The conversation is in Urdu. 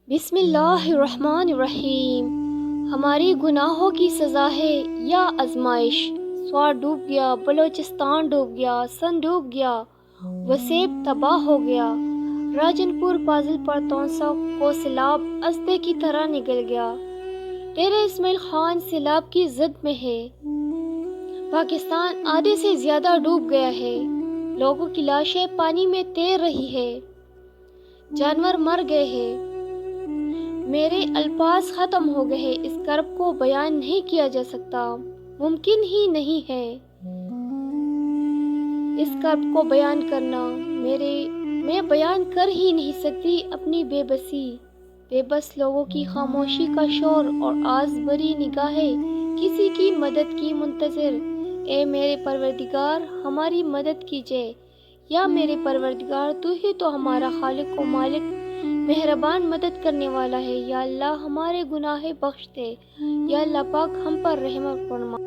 بسم اللہ الرحمن الرحیم۔ ہماری گناہوں کی سزا ہے یا آزمائش۔ سوات ڈوب گیا، بلوچستان ڈوب گیا، سندھ ڈوب گیا، وسیب تباہ ہو گیا، راجن پور پازل پر تونسا کو سیلاب اسدے کی طرح نگل گیا۔ ڈیرہ اسماعیل خان سیلاب کی زد میں ہے۔ پاکستان آدھے سے زیادہ ڈوب گیا ہے۔ لوگوں کی لاشیں پانی میں تیر رہی ہے۔ جانور مر گئے ہیں۔ میرے الفاظ ختم ہو گئے ہیں۔ اس کرب کو بیان نہیں کیا جا سکتا، ممکن ہی نہیں ہے اس کرب کو بیان کرنا۔ میں بیان کر ہی نہیں سکتی اپنی بے بسی۔ بے بس لوگوں کی خاموشی کا شور اور آز بری نگاہیں کسی کی مدد کی منتظر۔ اے میرے پروردگار، ہماری مدد کیجے۔ یا میرے پروردگار، تو ہی تو ہمارا خالق و مالک، مہربان مدد کرنے والا ہے۔ یا اللہ ہمارے گناہ بخش دے۔ یا اللہ پاک ہم پر رحم فرما۔